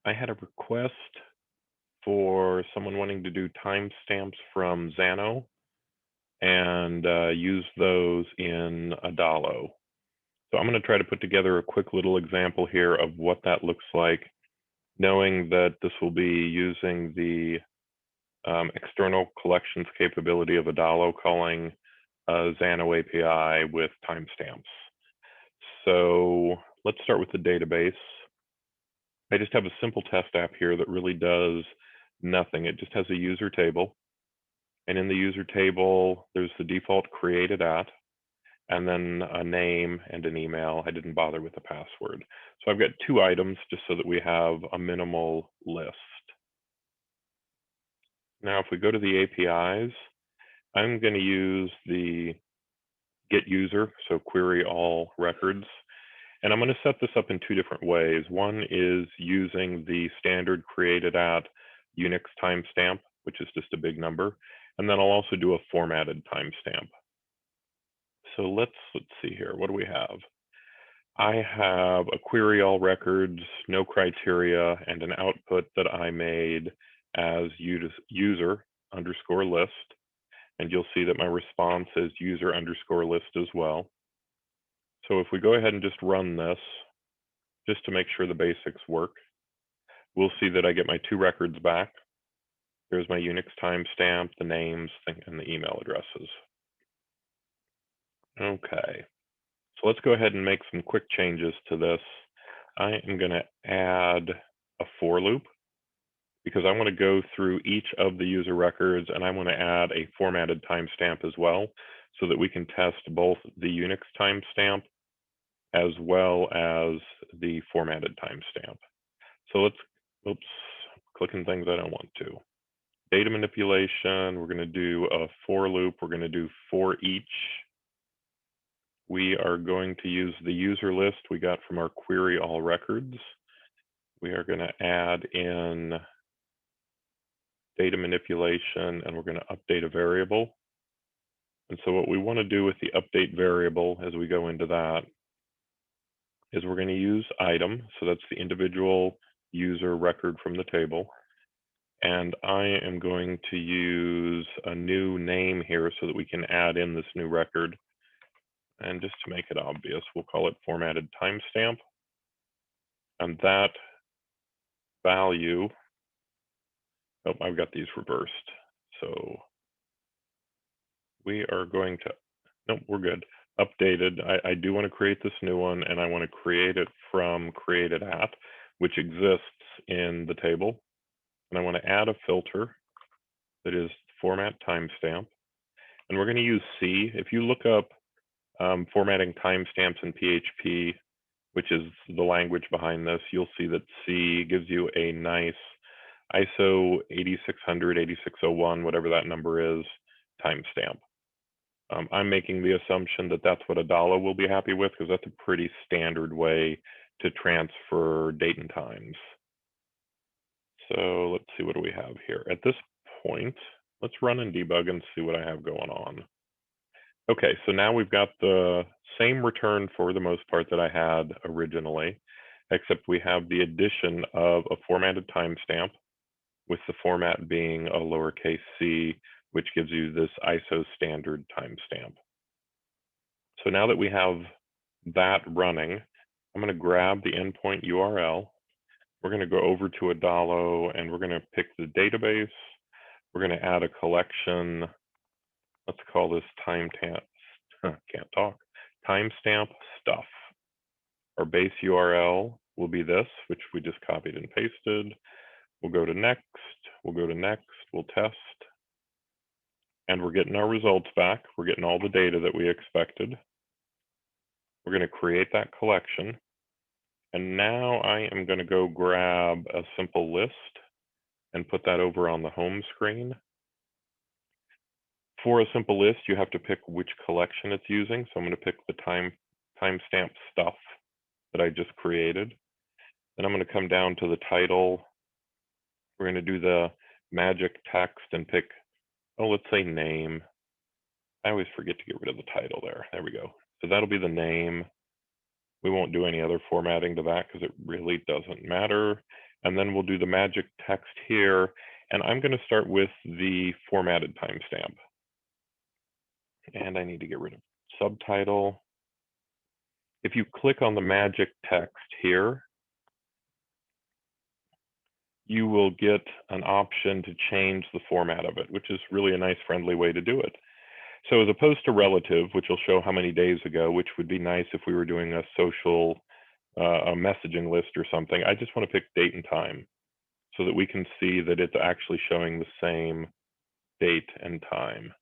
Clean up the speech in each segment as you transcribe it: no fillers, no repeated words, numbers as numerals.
I had a request for someone wanting to do timestamps from Xano and use those in Adalo. So I'm going to try to put together a quick little example here of what that looks like, knowing that this will be using the external collections capability of Adalo, calling Xano API with timestamps. So let's start with the database. I just have a simple test app here that really does nothing. It just has a user table. And in the user table, there's the default created at, and then a name and an email. I didn't bother with the password. So I've got two items just so that we have a minimal list. Now, if we go to the APIs, I'm going to use the get user, so query all records. And I'm going to set this up in two different ways. One is using the standard created at Unix timestamp, which is just a big number. And then I'll also do a formatted timestamp. So let's see here. What do we have? I have a query all records, no criteria, and an output that I made as user underscore list. And you'll see that my response is user underscore list as well. So if we go ahead and just run this, just to make sure the basics work, we'll see that I get my two records back. There's my Unix timestamp, the names, and the email addresses. Okay, so let's go ahead and make some quick changes to this. I am going to add a for loop because I want to go through each of the user records and I want to add a formatted timestamp as well so that we can test both the Unix timestamp as well as the formatted timestamp. So let's, oops, clicking things I don't want to. Data manipulation, we're going to do a for loop. We're going to do for each. We are going to use the user list we got from our query all records. We are going to add in data manipulation, and we're going to update a variable. And so what we want to do with the update variable as we go into that is we're going to use item. So that's the individual user record from the table. And I am going to use a new name here so that we can add in this new record. And just to make it obvious, we'll call it formatted timestamp. And that value, oh, I've got these reversed. So we are going to, nope, we're good. Updated. I do want to create this new one, and I want to create it from created at, which exists in the table. And I want to add a filter that is format timestamp. And we're going to use C. If you look up formatting timestamps in PHP, which is the language behind this, you'll see that C gives you a nice ISO 8600, 8601, whatever that number is, timestamp. I'm making the assumption that that's what Adalo will be happy with because that's a pretty standard way to transfer date and times. So let's see, what do we have here? At this point, let's run and debug and see what I have going on. Okay, so now we've got the same return for the most part that I had originally, except we have the addition of a formatted timestamp with the format being a lowercase c, which gives you this ISO standard timestamp. So now that we have that running, I'm going to grab the endpoint URL. We're going to go over to Adalo and we're going to pick the database. We're going to add a collection. Let's call this timestamp stuff. Our base URL will be this, which we just copied and pasted. We'll go to next, we'll test, and we're getting our results back. We're getting all the data that we expected. We're going to create that collection. And now I am going to go grab a simple list and put that over on the home screen. For a simple list, you have to pick which collection it's using. So I'm going to pick the timestamp stuff that I just created. Then I'm going to come down to the title. We're going to do the magic text and pick, oh, let's say name. I always forget to get rid of the title there. There we go. So that'll be the name. We won't do any other formatting to that because it really doesn't matter. and then we'll do the magic text here. And I'm going to start with the formatted timestamp. And I need to get rid of subtitle. If you click on the magic text here, you will get an option to change the format of it, which is really a nice, friendly way to do it. So as opposed to relative, which will show how many days ago, which would be nice if we were doing a social a messaging list or something, I just want to pick date and time so that we can see that it's actually showing the same date and time.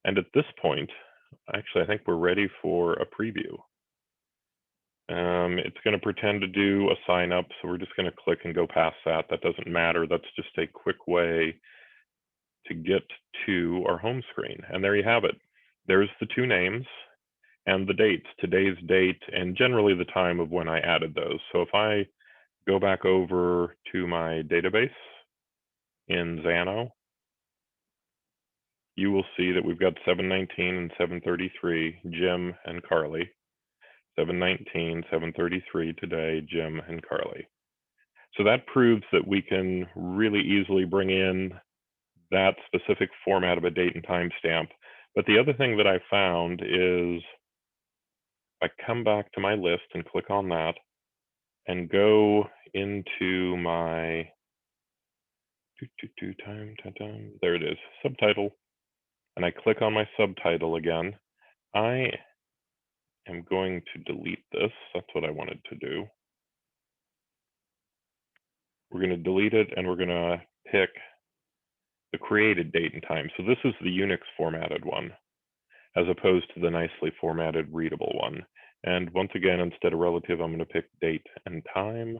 And at this point, actually, I think we're ready for a preview. It's going to pretend to do a sign up, so we're just going to click and go past that. That doesn't matter. That's just a quick way to get to our home screen. And there you have it. There's the two names and the dates, today's date, and generally the time of when I added those. So if I go back over to my database in Xano, you will see that we've got 7:19 and 7:33, Jim and Carly. 7:19, 7:33 today, Jim and Carly. So that proves that we can really easily bring in that specific format of a date and time stamp. But the other thing that I found is I come back to my list and click on that and go into my time, there it is, subtitle, and I click on my subtitle again. I am going to delete this. That's what I wanted to do. We're going to delete it and we're going to pick the created date and time. So this is the Unix formatted one, as opposed to the nicely formatted readable one. And once again, instead of relative, I'm going to pick date and time.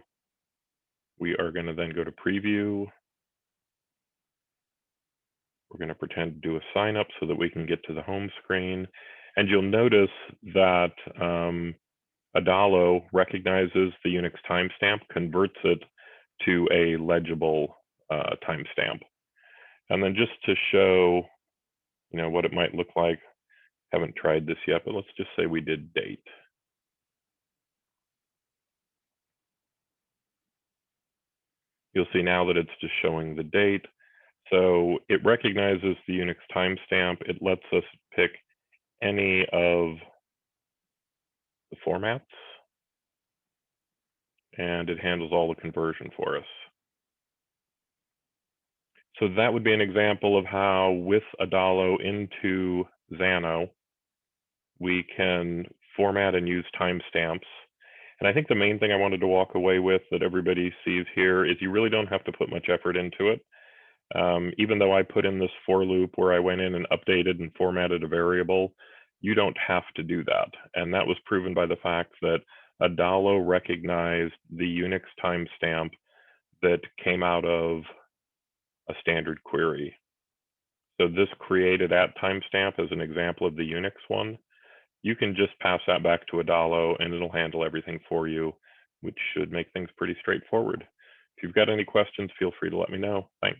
We are going to then go to preview. We're going to pretend to do a sign up so that we can get to the home screen. And you'll notice that Adalo recognizes the Unix timestamp, converts it to a legible timestamp. And then just to show, what it might look like, haven't tried this yet, but let's just say we did date. You'll see now that it's just showing the date. So it recognizes the Unix timestamp. It lets us pick any of the formats, and it handles all the conversion for us. So that would be an example of how with Adalo into Xano, we can format and use timestamps. And I think the main thing I wanted to walk away with that everybody sees here is you really don't have to put much effort into it. Even though I put in this for loop where I went in and updated and formatted a variable, you don't have to do that. And that was proven by the fact that Adalo recognized the Unix timestamp that came out of a standard query. So this created at timestamp as an example of the Unix one. You can just pass that back to Adalo and it'll handle everything for you, which should make things pretty straightforward. If you've got any questions, feel free to let me know. Thanks.